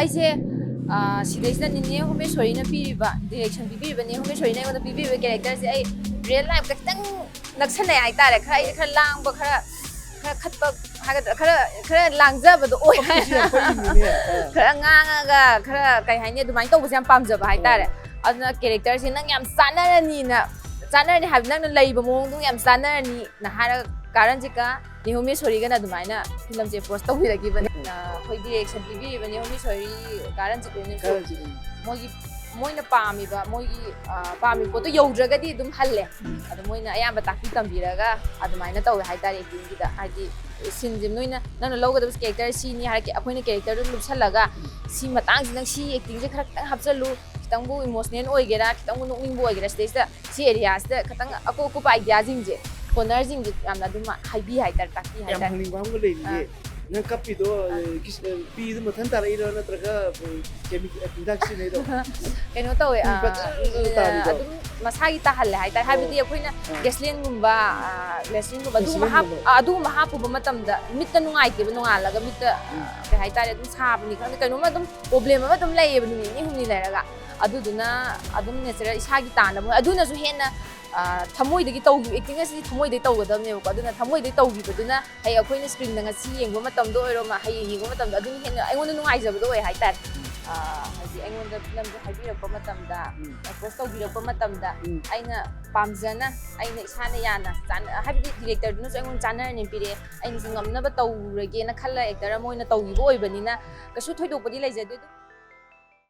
ꯑꯩꯁꯦ ꯁꯤꯗꯩꯁꯤꯗ ꯅꯤꯅꯦ ꯍꯣꯃꯦꯁꯣꯔꯤꯅ ꯄꯤꯔꯤꯕ ꯗꯤꯔꯦꯛꯁꯟ ꯄꯤꯕꯤꯔꯤꯕ ꯅꯤꯅꯦ ꯍꯣꯃꯦꯁꯣꯔꯤꯅ ꯑꯩꯉꯣꯟꯗ ꯄꯤꯕꯤꯔꯤꯕ ꯀꯦꯔꯦꯛꯇꯔꯁꯦ ꯑꯩ ꯔꯤꯌꯦꯜ ꯂꯥꯏꯐꯇ ꯈꯤꯇꯪ ꯅꯛꯁꯟꯅꯩ ꯍꯥꯏꯇꯥꯔꯦ ꯈꯔ ꯑꯩꯁꯦ ꯈꯔ ꯂꯥꯡꯕ ꯈꯔ ꯈꯠꯄ ꯍꯥꯏꯒꯗ꯭ꯔꯥ ꯈꯔ ꯂꯥꯡꯖꯕꯗꯣ ꯑꯣꯏ ꯈꯔ ꯉꯥꯡꯉꯒ ꯈꯔ ꯀꯩ ꯍꯥꯏꯅꯤ ꯑꯗꯨꯃꯥꯏꯅ ꯇꯧꯕꯁꯦ ꯌꯥꯝ ꯄꯥꯝꯖꯕ ꯍꯥꯏꯇꯥꯔꯦ ꯑꯗꯨꯅ ꯀꯦꯔꯦꯛꯇꯔꯁꯦ ꯅꯪ ꯌꯥꯝ ꯆꯥꯟꯅꯔꯅꯤ ꯍꯥꯏꯕ ꯅꯪꯅ ꯂꯩꯕ ꯃꯑꯣꯡꯗꯨ ꯌꯥꯝ ꯆꯥꯟꯅꯔꯅꯤꯅ ꯍꯥꯏꯔꯒ ꯀꯥꯔꯟꯁꯤꯒ ꯅꯤꯍꯣꯃꯦꯁꯣꯔꯤꯒꯅ ꯑꯗꯨꯃꯥꯏꯅ ꯐꯤꯂꯝꯁꯦ ꯑꯦꯄ꯭ꯔꯣꯁ ꯇꯧꯕꯤꯔꯛꯈꯤꯕꯅꯦ ꯑꯩꯈꯣꯏ ꯗꯤꯔꯦꯛꯁꯟ ꯄꯤꯕꯤꯔꯤꯕ ꯅꯤꯍꯣꯃꯦꯁꯣꯔꯤ ꯀꯥꯔꯟꯁꯤꯒꯅꯁꯨ ꯃꯣꯏꯅ ꯄꯥꯝꯃꯤꯕ ꯃꯣꯏꯒꯤ ꯄꯥꯝꯃꯤꯕ ꯄꯣꯠꯇꯣ ꯌꯧꯗ꯭ꯔꯒꯗꯤ ꯑꯗꯨꯝ ꯍꯜꯂꯦ ꯑꯗꯣ ꯃꯣꯏꯅ ꯑꯌꯥꯝꯕ ꯇꯥꯛꯄꯤ ꯇꯝꯕꯤꯔꯒ ꯑꯗꯨꯃꯥꯏꯅ ꯇꯧꯋꯦ ꯍꯥꯏꯇꯥꯔꯦ ꯑꯦꯛꯇꯤꯡꯒꯤꯗ ꯍꯥꯏꯗꯤ ꯁꯤꯟꯁꯦ ꯅꯪꯅ ꯂꯧꯒꯗꯕ ꯀꯦꯔꯦꯛꯇꯔ ꯁꯤꯅꯤ ꯍꯥꯏꯔꯛꯀꯦ ꯑꯩꯈꯣꯏꯅ ꯀꯦꯔꯦꯛꯇꯔꯗꯨ ꯂꯨꯞꯁꯜꯂꯒ ꯁꯤ ꯃꯇꯥꯡꯁꯤ ꯅꯪ ꯁꯤ ꯑꯦꯛꯇꯤꯡꯁꯦ ꯈꯤꯇꯪ ꯍꯥꯞꯆꯜꯂꯨ ꯈꯤꯇꯪꯕꯨ ꯏꯃꯣꯁꯅꯦꯜ ꯑꯣꯏꯒꯦꯔꯥ ꯈꯤꯇꯪꯕꯨ ꯅꯣꯛꯅꯤꯡꯕ ꯑꯣꯏꯒꯦꯔꯥ ꯁꯤꯗꯩꯁꯤꯗ ꯁꯤ ꯑꯦꯔꯤꯌꯥꯁꯤꯗ ꯈꯤꯇꯪ ꯑꯀꯨꯞꯄ ꯑꯥꯏꯗꯤꯌꯥꯁꯤꯡꯁꯦ ꯀꯣꯅꯔꯁꯤꯡꯁꯦ ꯌꯥꯝꯅ ꯑꯗꯨꯝ ꯍꯥꯏꯕꯤ ꯍꯥꯏꯇꯥꯔꯦ ꯇꯥꯛꯄꯤ ꯍꯥꯏꯇꯥꯔꯦ ꯌꯥꯝ ꯍꯪꯅꯤꯡꯕ ꯑꯃꯒ ꯂꯩꯔꯤꯌꯦ ꯅꯪ ꯀꯞꯄꯤꯗꯣ ꯄꯤꯗꯨ ꯃꯊꯟ ꯇꯥꯔꯛꯏꯔꯣ ꯅꯠꯇ꯭ꯔꯒ ꯍꯤꯗꯥꯛ ꯁꯤꯖꯤꯟꯅꯩꯗꯣ ꯀꯩꯅꯣ ꯇꯧꯋꯦ ꯑꯗꯨꯝ ꯃꯁꯥꯒꯤ ꯇꯥꯍꯜꯂꯦ ꯍꯥꯏꯇꯥꯔꯦ ꯍꯥꯏꯕꯗꯤ ꯑꯩꯈꯣꯏꯅ ꯒꯦꯁꯂꯤꯟꯒꯨꯝꯕ ꯑꯗꯨꯒꯨꯝꯕ ꯍꯥꯞꯄꯨꯕ ꯃꯇꯝꯗ ꯃꯤꯠꯇ ꯅꯨꯡꯉꯥꯏꯇꯦꯕ ꯅꯣꯡꯉꯥꯜꯂꯒ ꯃꯤꯠꯇ ꯀꯩ ꯍꯥꯏꯇꯥꯔꯦ ꯑꯗꯨꯝ ꯁꯥꯕꯅꯤ ꯈꯪꯗꯦ ꯀꯩꯅꯣꯝꯃ ꯑꯗꯨꯝ ꯄ꯭ꯔꯣꯕ꯭ꯂꯦꯝ ꯑꯃ ꯑꯗꯨꯝ ꯂꯩꯌꯦꯕ ꯅꯨꯃꯤꯠ ꯅꯤꯅꯤ ꯍꯨꯝꯅꯤ ꯂꯩꯔꯒ ꯑꯗꯨꯗꯨꯅ ꯑꯗꯨꯝ ꯅꯦꯆꯔꯦꯜ ꯏꯁꯥꯒꯤ ꯇꯥꯅꯕ ꯑꯗꯨꯅꯁꯨ ꯍꯦꯟꯅ ꯊꯃꯣꯏꯗꯒꯤ ꯇꯧꯈꯤꯕ ꯑꯦꯛꯇꯤꯡ ꯑꯁꯤꯗꯤ ꯊꯃꯣꯏꯗꯒꯤ ꯇꯧꯒꯗꯕꯅꯦꯕꯀꯣ ꯑꯗꯨꯅ ꯊꯃꯣꯏꯗꯒꯤ ꯇꯧꯈꯤꯕꯗꯨꯅ ꯍꯌꯦꯡ ꯑꯩꯈꯣꯏꯅ ꯁ꯭ꯀ꯭ꯔꯤꯟꯗ ꯉꯁꯤ ꯌꯦꯡꯕ ꯃꯇꯝꯗ ꯑꯣꯏꯔꯣ ꯍꯌꯦꯡ ꯌꯦꯡꯕ ꯃꯇꯝꯗ ꯑꯗꯨꯅ ꯍꯦꯟꯅ ꯑꯩꯉꯣꯟꯗ ꯅꯨꯡꯉꯥꯏꯖꯕꯗꯣ ꯑꯣꯏ ꯍꯥꯏꯇꯥꯔꯦ ꯍꯥꯏꯗꯤ ꯑꯩꯉꯣꯟꯗ ꯐꯤꯂꯝꯁꯦ ꯍꯥꯏꯕꯤꯔꯛꯄ ꯃꯇꯝꯗ ꯑꯦꯄ꯭ꯔꯣꯁ ꯇꯧꯕꯤꯔꯛꯄ ꯃꯇꯝꯗ ꯑꯩꯅ ꯄꯥꯝꯖꯅ ꯑꯩꯅ ꯏꯁꯥꯅ ꯌꯥꯅ ꯍꯥꯏꯕꯗꯤ ꯗꯤꯔꯦꯛꯇꯔꯗꯨꯅꯁꯨ ꯑꯩꯉꯣꯟꯗ ꯆꯥꯟꯅꯔꯅꯤ ꯄꯤꯔꯛꯑꯦ ꯑꯩꯅꯁꯨ ꯉꯝꯅꯕ ꯇꯧꯔꯒꯦꯅ ꯈꯜꯂ ꯑꯦꯛꯇꯔ ꯑꯃ ꯑꯣꯏꯅ ꯇꯧꯈꯤꯕ ꯑꯣꯏꯕꯅꯤꯅ ꯀꯩꯁꯨ ꯊꯣꯏꯗꯣꯛꯄꯗꯤ ꯂꯩꯖꯗꯦ